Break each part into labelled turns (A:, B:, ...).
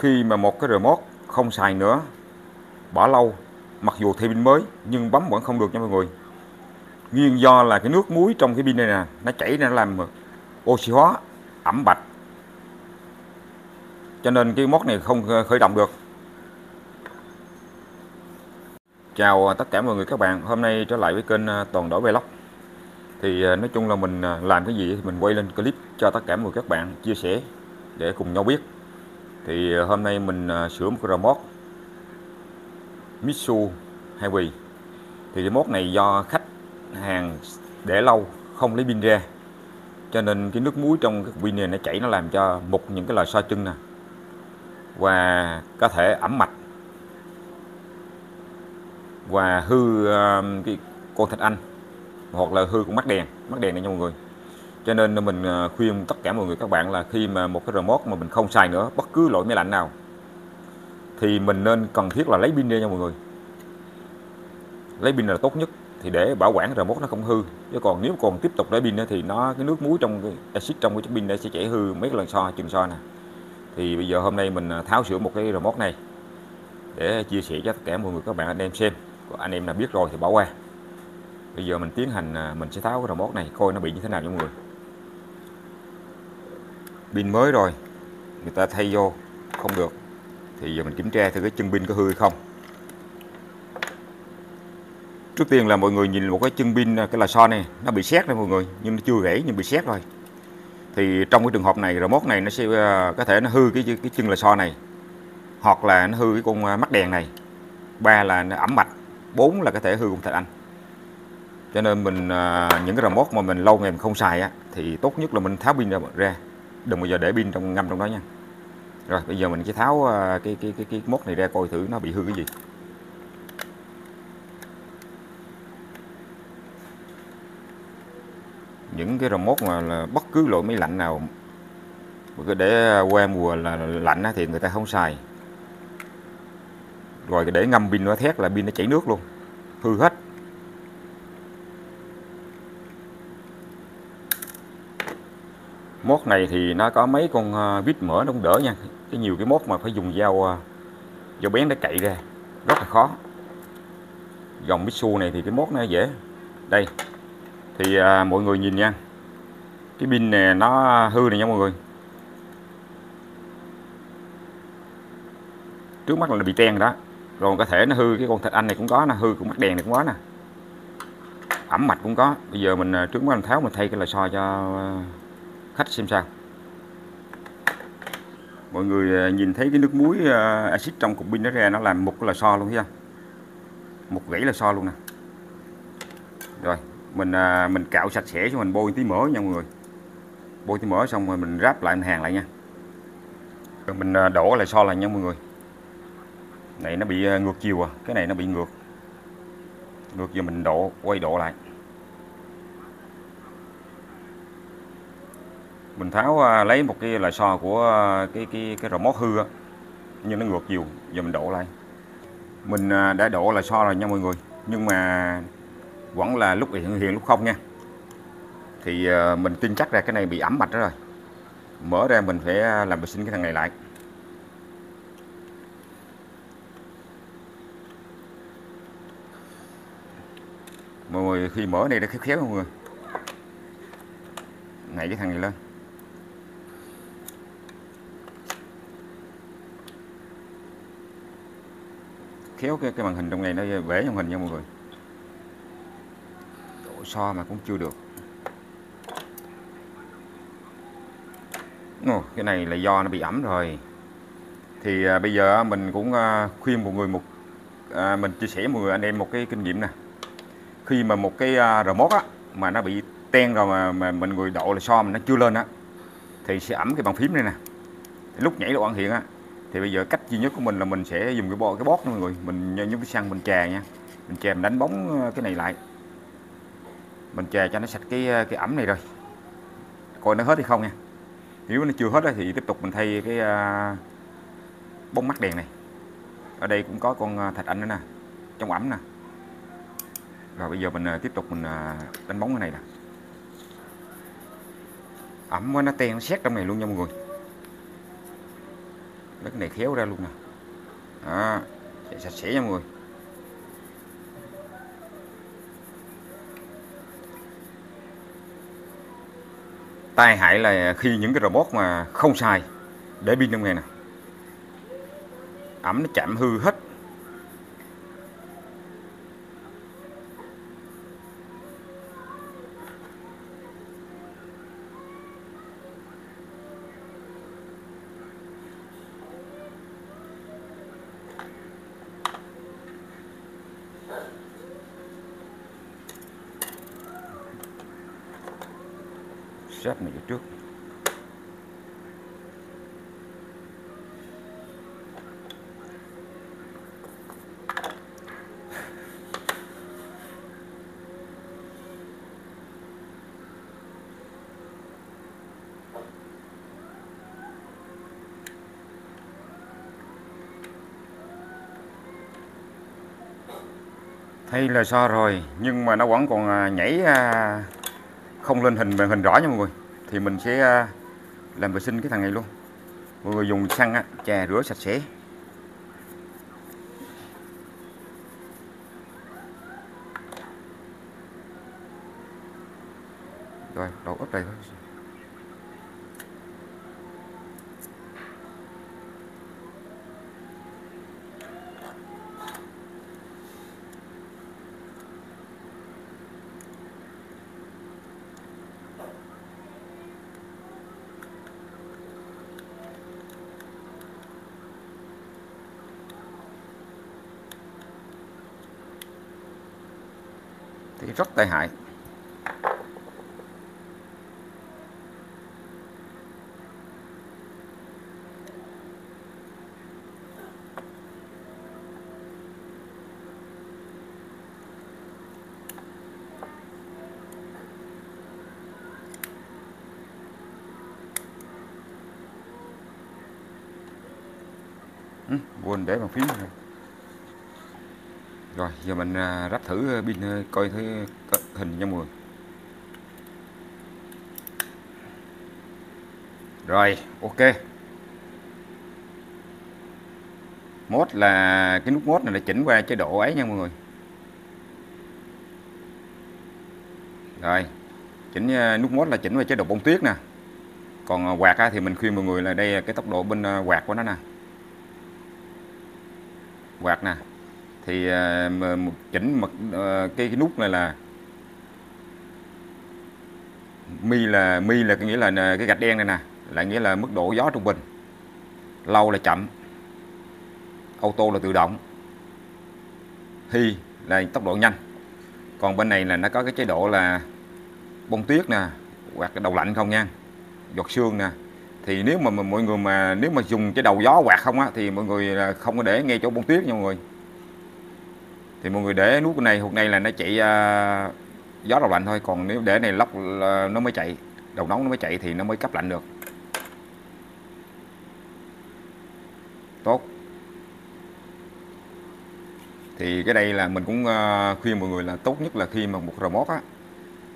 A: Khi mà một cái remote không xài nữa, bỏ lâu, mặc dù thay pin mới nhưng bấm vẫn không được nha mọi người. Nguyên do là cái nước muối trong cái pin này nè, nó chảy ra làm oxy hóa, ẩm bạch, cho nên cái mod này không khởi động được. Chào tất cả mọi người các bạn, hôm nay trở lại với kênh Toàn Đổi Vlog. Thì nói chung là mình làm cái gì thì mình quay lên clip cho tất cả mọi người các bạn chia sẻ để cùng nhau biết. Thì hôm nay mình sửa một cái remote Mitsu Heavy. Thì remote này do khách hàng để lâu không lấy pin ra, cho nên cái nước muối trong cái pin này nó chảy, nó làm cho mục những cái lò xo chân nè, và có thể ẩm mạch và hư cái con thạch anh, hoặc là hư con mắt đèn này nha mọi người. Cho nên mình khuyên tất cả mọi người các bạn là khi mà một cái remote mà mình không xài nữa, bất cứ loại máy lạnh nào, thì mình nên cần thiết là lấy pin ra nha mọi người. Lấy pin là tốt nhất, thì để bảo quản remote nó không hư. Chứ còn nếu còn tiếp tục để pin thì cái nước muối trong cái axit trong cái chiếc pin này sẽ chảy hư mấy lần chừng xo nè. Thì bây giờ hôm nay mình tháo sửa một cái remote này để chia sẻ cho tất cả mọi người các bạn anh em xem. Còn anh em nào biết rồi thì bỏ qua. Bây giờ mình tiến hành, mình sẽ tháo cái remote này coi nó bị như thế nào nha mọi người. Pin mới rồi, người ta thay vô không được, thì giờ mình kiểm tra thử cái chân pin có hư hay không. Trước tiên là mọi người nhìn một cái chân pin, cái lò xo này nó bị sét đây mọi người, nhưng nó chưa gãy nhưng bị sét rồi. Thì trong cái trường hợp này, remote này nó sẽ có thể nó hư cái chân lò xo này, hoặc là nó hư cái con mắt đèn này, 3 là nó ẩm mạch, 4 là có thể hư con thạch anh. Cho nên mình những cái remote mà mình lâu ngày mình không xài á, thì tốt nhất là mình tháo pin ra, đừng bao giờ để pin ngâm trong đó nha. Rồi bây giờ mình sẽ tháo cái mốt này ra coi thử nó bị hư cái gì. Những cái remote mà là bất cứ loại máy lạnh nào để qua mùa là lạnh thì người ta không xài, rồi để ngâm pin nó thét là pin nó chảy nước luôn, hư hết. Mốt này thì nó có mấy con vít mở nó cũng đỡ nha. Cái nhiều cái mốt mà phải dùng dao bén để cậy ra rất là khó. Dòng Mitsu này thì cái mốt nó dễ. Đây thì mọi người nhìn nha, cái pin này nó hư này nha mọi người. Trước mắt là bị ten đó, rồi có thể nó hư cái con thạch anh này cũng có nè, hư con mắt đèn này cũng có nè, ẩm mạch cũng có. Bây giờ mình trước mắt mình tháo, mình thay cái lò xo cho khách xem sao. Mọi người nhìn thấy cái nước muối axit trong cục pin nó ra, nó làm một cái lò xo luôn thấy không? Một gãy lò xo luôn nè. Rồi mình cạo sạch sẽ cho mình bôi tí mỡ nha mọi người. Bôi tí mỡ xong rồi mình ráp lại, mình hàn lại nha. Rồi mình đổ lại xo lại nha mọi người. Này nó bị ngược chiều à, cái này nó bị ngược. Giờ mình quay độ lại. Mình tháo lấy một cái lò xo của cái remote hư á, nhưng nó ngược chiều. Giờ mình độ lại. Mình đã độ lò xo rồi nha mọi người, nhưng mà vẫn là lúc hiện lúc không nha. Thì mình tin chắc ra cái này bị ẩm mạch đó rồi. Mở ra mình phải làm vệ sinh cái thằng này lại. Mọi người khi mở này nó khéo khéo mọi người, nhảy cái thằng này lên. Khéo cái màn hình trong này nó bể trong hình nha mọi người. Độ so mà cũng chưa được. Cái này là do nó bị ẩm rồi. Thì bây giờ mình cũng khuyên mọi người mình chia sẻ mọi người anh em một cái kinh nghiệm nè. Khi mà một cái remote á, mà nó bị ten rồi mà mình người độ là so mà nó chưa lên á, thì sẽ ẩm cái bàn phím này nè. Lúc nhảy đồ ăn hiện á, thì bây giờ cách duy nhất của mình là mình sẽ dùng cái bóp đó mọi người. Mình nhúng cái xăng mình chà nha. Mình chà, mình đánh bóng cái này lại. Mình chà cho nó sạch cái ẩm này rồi. Coi nó hết hay không nha. Nếu nó chưa hết thì tiếp tục mình thay cái bóng mắt đèn này. Ở đây cũng có con thạch anh nữa nè, trong ẩm nè. Rồi bây giờ mình tiếp tục mình đánh bóng cái này nè. Ẩm quá, nó ten, nó sét trong này luôn nha mọi người. lấy cái này khéo ra luôn nè. Đó, sạch sẽ nha mọi người. Tai hại là khi những cái robot mà không xài để pin trong này nè, ẩm nó chạm hư hết. Xếp này vô trước. Thay là sao rồi, nhưng mà nó vẫn còn nhảy không lên màn hình rõ nha mọi người. Thì mình sẽ làm vệ sinh cái thằng này luôn. Mọi người dùng xăng chà rửa sạch sẽ. Rồi, đầu úp đây thôi. Thì rất tai hại. Quên để bàn phím này. Rồi giờ mình ráp thử pin coi thử hình nha mọi người. Rồi ok. Mode là cái nút mode này là chỉnh qua chế độ ấy nha mọi người. Rồi chỉnh nút mode là chỉnh qua chế độ bông tuyết nè. Còn quạt thì mình khuyên mọi người là đây là cái tốc độ bên quạt của nó nè. Quạt nè. Thì chỉnh cái nút này là mi là cái nghĩa là cái gạch đen này nè, là nghĩa là mức độ gió trung bình. Lâu là chậm. Auto là tự động. Hi là tốc độ nhanh. Còn bên này là nó có cái chế độ là bông tuyết nè, hoặc cái đầu lạnh không nha, giọt sương nè. Thì nếu mà mọi người nếu mà dùng cái đầu gió quạt không thì mọi người không có để ngay chỗ bông tuyết nha mọi người. Thì mọi người để nút này hột này là nó chạy gió đầu lạnh thôi, còn nếu để này lóc nó mới chạy, đầu nóng nó mới chạy thì nó mới cấp lạnh được. Tốt. Thì cái đây là mình cũng khuyên mọi người là tốt nhất là khi mà một remote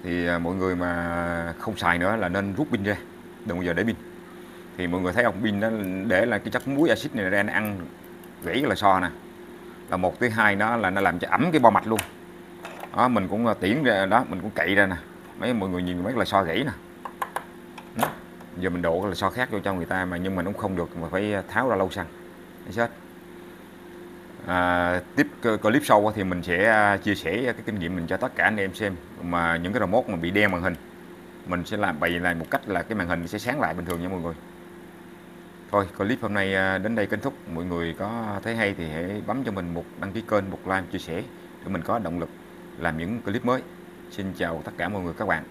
A: thì mọi người mà không xài nữa là nên rút pin ra, đừng bao giờ để pin. Thì mọi người thấy không, pin nó để là cái chất muối axit này ra, nó ăn gãy cái lò xo nè, là một. Thứ hai đó là nó làm cho ẩm cái bo mạch luôn. Đó, mình cũng tiễn ra đó, mình cũng cậy ra nè, mọi người nhìn mấy cái lò xo gãy nè. Giờ mình đổ cái lò xo khác vô cho người ta nhưng mà nó cũng không được, mà phải tháo ra lâu xăng. Tiếp clip sau thì mình sẽ chia sẻ cái kinh nghiệm mình cho tất cả anh em xem, mà những cái remote mà bị đen màn hình mình sẽ bày lại một cách là cái màn hình sẽ sáng lại bình thường nha mọi người. Thôi clip hôm nay đến đây kết thúc. Mọi người có thấy hay thì hãy bấm cho mình một đăng ký kênh, một like, chia sẻ để mình có động lực làm những clip mới. Xin chào tất cả mọi người các bạn.